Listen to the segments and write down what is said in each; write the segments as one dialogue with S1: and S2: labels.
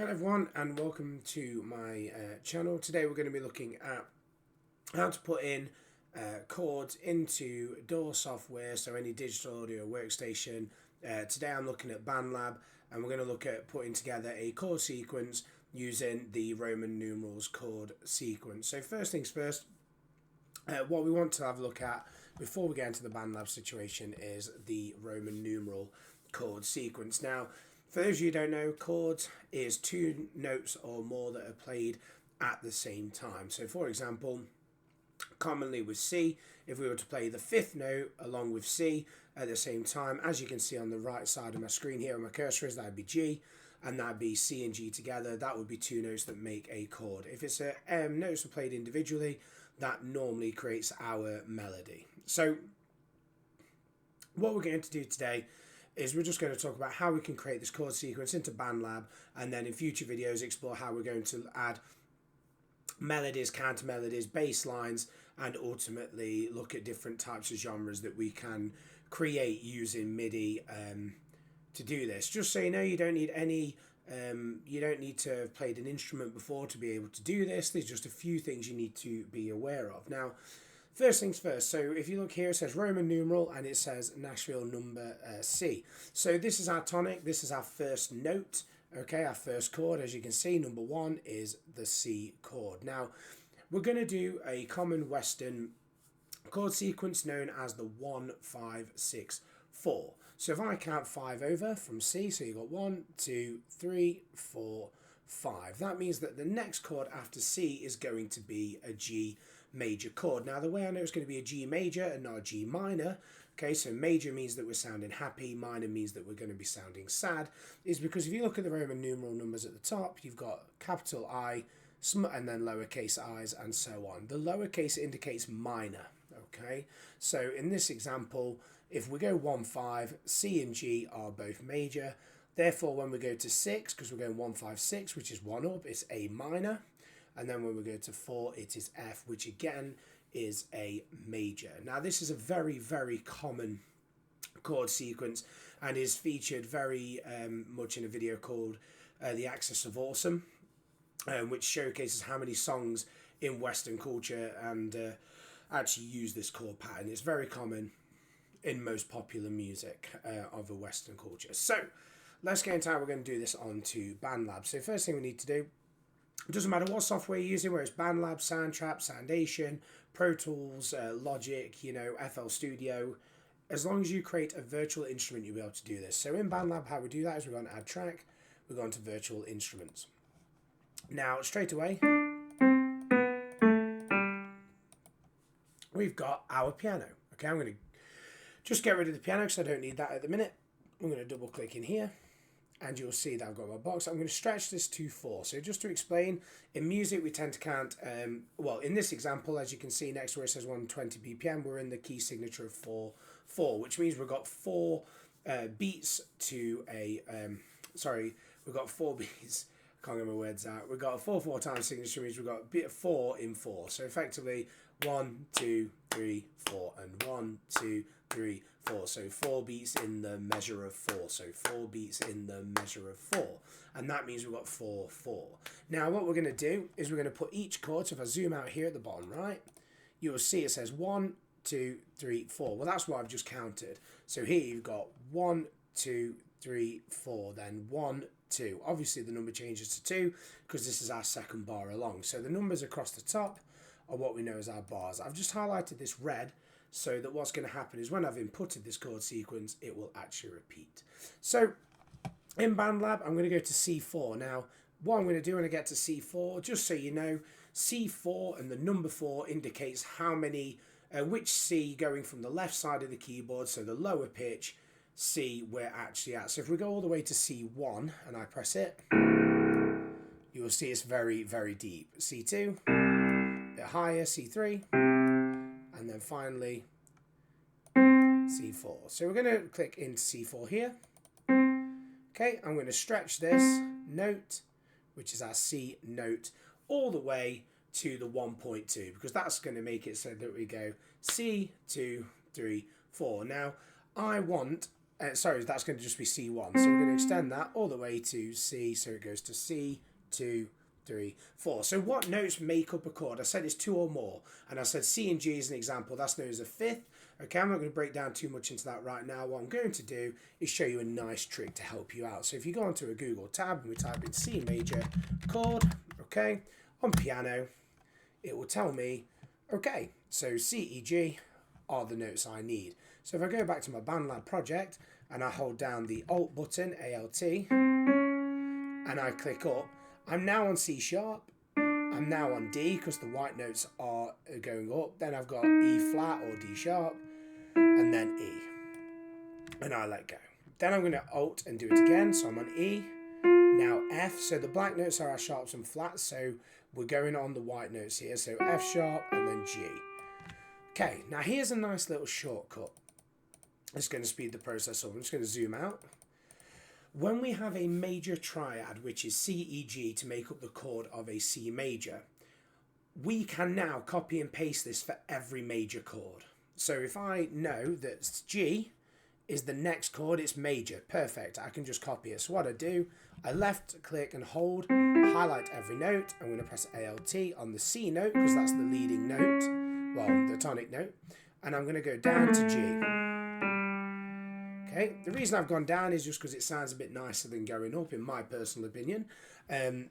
S1: Hello everyone and welcome to my channel. Today we're going to be looking at how to put in chords into DAW software, so any digital audio workstation. Today I'm looking at Bandlab and we're going to look at putting together a chord sequence using the Roman numerals chord sequence. So first things first, what we want to have a look at before we get into the Bandlab situation is the Roman numeral chord sequence. Now, for those of you who don't know, chords is two notes or more that are played at the same time. So for example, commonly with C, if we were to play the fifth note along with C at the same time, as you can see on the right side of my screen here, where my cursor is, that would be G, and that would be C and G together. That would be two notes that make a chord. If it's notes are played individually, that normally creates our melody. So what we're going to do today is we're just going to talk about how we can create this chord sequence into Bandlab, and then in future videos explore how we're going to add melodies, counter melodies, bass lines, and ultimately look at different types of genres that we can create using MIDI to do this. Just so you know, you don't need any you don't need to have played an instrument before to be able to do this. There's just a few things you need to be aware of. Now, first things first, so if you look here, it says Roman numeral and it says Nashville number C. So this is our tonic, this is our first note, okay, our first chord. As you can see, number one is the C chord. Now, we're going to do a common Western chord sequence known as the 1, 5, 6, 4. So if I count 5 over from C, so you've got 1, 2, 3, 4, 5. That means that the next chord after C is going to be a G major chord. Now, the way I know it's going to be a G major and not a G minor, okay, so major means that we're sounding happy, minor means that we're going to be sounding sad, is because if you look at the Roman numeral numbers at the top, you've got capital I, and then lowercase i's, and so on. The lowercase indicates minor, okay? So in this example, if we go 1, 5, C and G are both major. Therefore, when we go to 6, because we're going 1, 5, 6, which is 1 up, it's A minor. And then when we go to 4, it is F, which again is a major. Now, this is a very, very common chord sequence and is featured very much in a video called The Axis of Awesome, which showcases how many songs in Western culture and actually use this chord pattern. It's very common in most popular music of a Western culture. So let's get into how we're going to do this onto Bandlab. So first thing we need to do, it doesn't matter what software you're using, whether it's Bandlab, Soundtrap, Soundation, Pro Tools, Logic, FL Studio. As long as you create a virtual instrument, you'll be able to do this. So in Bandlab, how we do that is we're going to add track, we're going to virtual instruments. Now, straight away, we've got our piano. Okay, I'm going to just get rid of the piano because I don't need that at the minute. I'm going to double click in here and you'll see that I've got my box. I'm going to stretch this to 4. So just to explain, in music we tend to count, well, in this example, as you can see next to where it says 120 BPM, we're in the key signature of 4, 4, which means we've got 4 beats to a, we've got 4 beats, I can't get my words out. We've got a 4, 4 times signature, means we've got a bit of 4 in 4. So effectively 1, 2, 3, 4, and 1, 2, 3, 4. So 4 beats in the measure of 4. So 4 beats in the measure of 4. And that means we've got 4, 4. Now what we're going to do is we're going to put each chord. So if I zoom out here at the bottom right, you will see it says 1, 2, 3, 4. Well, that's what I've just counted. So here you've got 1, 2, 3, 4, then 1, 2. Obviously the number changes to 2 because this is our second bar along. So the numbers across the top are what we know as our bars. I've just highlighted this red so that what's going to happen is when I've inputted this chord sequence, it will actually repeat. So in Bandlab, I'm going to go to C4. Now, what I'm going to do when I get to C4, just so you know, C4 and the number 4 indicates how many, which C going from the left side of the keyboard, so the lower pitch C we're actually at. So if we go all the way to C1 and I press it, you will see it's very, very deep. C2, a bit higher, C3, and then finally C4. So we're going to click into C4 here. Okay, I'm going to stretch this note, which is our C note, all the way to the 1.2 because that's going to make it so that we go C, 2, 3, 4. Now, I want sorry, that's going to just be C1. So we're going to extend that all the way to C, so it goes to C, 2, 3, 4. So what notes make up a chord? I said it's 2 or more, and I said C and G as an example. That's known as a fifth. Okay, I'm not going to break down too much into that right now. What I'm going to do is show you a nice trick to help you out. So if you go onto a Google tab and we type in C major chord, okay, on piano, it will tell me, okay, so C, E, G are the notes I need. So if I go back to my Bandlab project and I hold down the Alt button, ALT, and I click up, I'm now on C sharp, I'm now on D because the white notes are going up, then I've got E flat or D sharp, and then E, and I let go. Then I'm going to Alt and do it again, so I'm on E, now F, so the black notes are our sharps and flats, so we're going on the white notes here, so F sharp and then G. Okay, now here's a nice little shortcut. It's going to speed the process up. I'm just going to zoom out. When we have a major triad, which is C, E, G, to make up the chord of a C major, we can now copy and paste this for every major chord. So if I know that G is the next chord, it's major, perfect, I can just copy it. So what I do, I left click and hold, highlight every note. I'm going to press ALT on the C note because that's the leading note, well, the tonic note, and I'm going to go down to G. Okay, the reason I've gone down is just because it sounds a bit nicer than going up, in my personal opinion.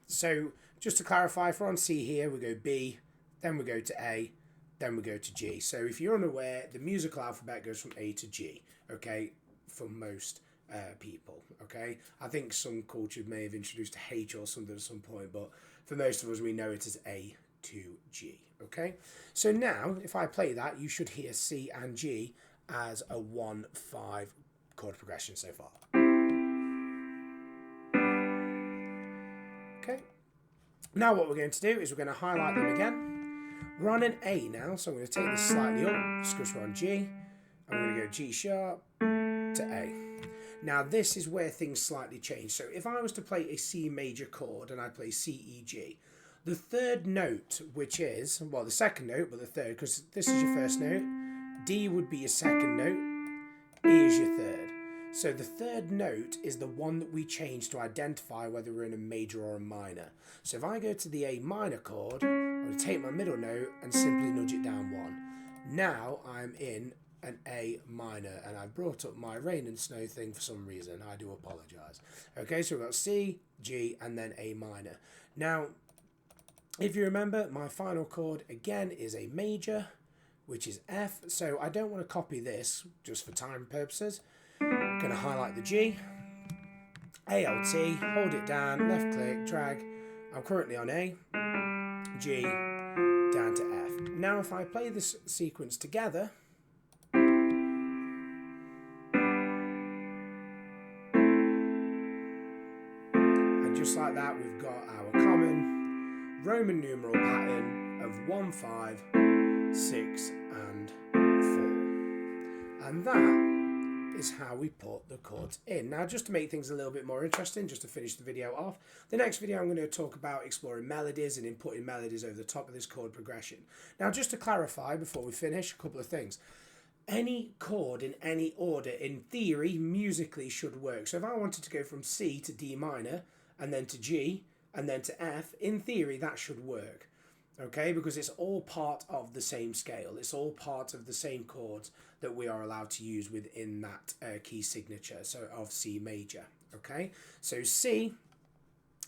S1: So just to clarify, if we're on C here, we go B, then we go to A, then we go to G. So if you're unaware, the musical alphabet goes from A to G, okay, for most people, okay? I think some cultures may have introduced H or something at some point, but for most of us, we know it as A to G, okay? So now, if I play that, you should hear C and G as a 1-5 chord progression so far. Okay. Now what we're going to do is we're going to highlight them again. We're on an A now, so I'm going to take this slightly up, just because we're on G. I'm going to go G sharp to A. Now this is where things slightly change. So if I was to play a C major chord and I play C, E, G, the third note, which is, well, the second note, but the third, because this is your first note, D would be your second note, E is your third. So the third note is the one that we change to identify whether we're in a major or a minor. So if I go to the A minor chord, I'm going to take my middle note and simply nudge it down one. Now I'm in an A minor, and I brought up my rain and snow thing for some reason. I do apologise. Okay, so we've got C, G, and then A minor. Now, if you remember, my final chord again is a major, which is F. So I don't want to copy this just for time purposes. I'm going to highlight the G, ALT, hold it down, left click, drag. I'm currently on A, G, down to F. Now if I play this sequence together, and just like that we've got our common Roman numeral pattern of 1, 5, 6 and 4. And that is how we put the chords in. Now, just to make things a little bit more interesting, just to finish the video off, the next video I'm going to talk about exploring melodies and inputting melodies over the top of this chord progression. Now, just to clarify before we finish, a couple of things. Any chord in any order, in theory, musically should work. So if I wanted to go from C to D minor, and then to G, and then to F, in theory, that should work. Okay, because it's all part of the same scale. It's all part of the same chords that we are allowed to use within that key signature, so of C major. Okay, so C,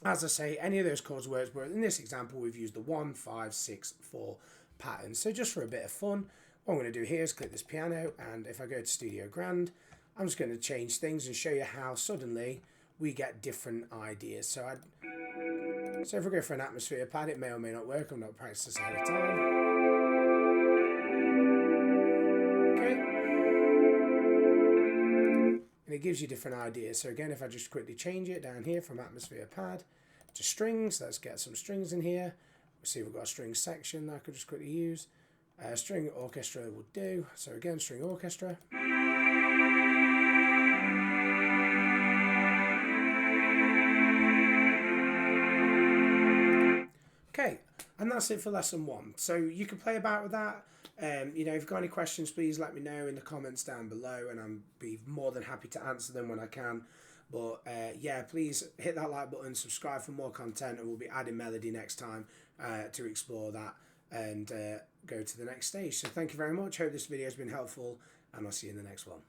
S1: as I say, any of those chords works, but in this example, we've used the 1, 5, 6, 4 pattern. So just for a bit of fun, what I'm going to do here is click this piano, and if I go to Studio Grand, I'm just going to change things and show you how suddenly we get different ideas. So if we go for an atmosphere pad, it may or may not work. I'm not practicing this ahead of time. Okay. And it gives you different ideas. So again, if I just quickly change it down here from atmosphere pad to strings, let's get some strings in here. See, we've got a string section that I could just quickly use. String orchestra will do. So again, string orchestra. Okay, and that's it for lesson 1. So you can play about with that. You know, if you've got any questions, please let me know in the comments down below, and I'll be more than happy to answer them when I can. But yeah, please hit that like button, subscribe for more content, and we'll be adding melody next time to explore that and go to the next stage. So thank you very much. Hope this video has been helpful, and I'll see you in the next one.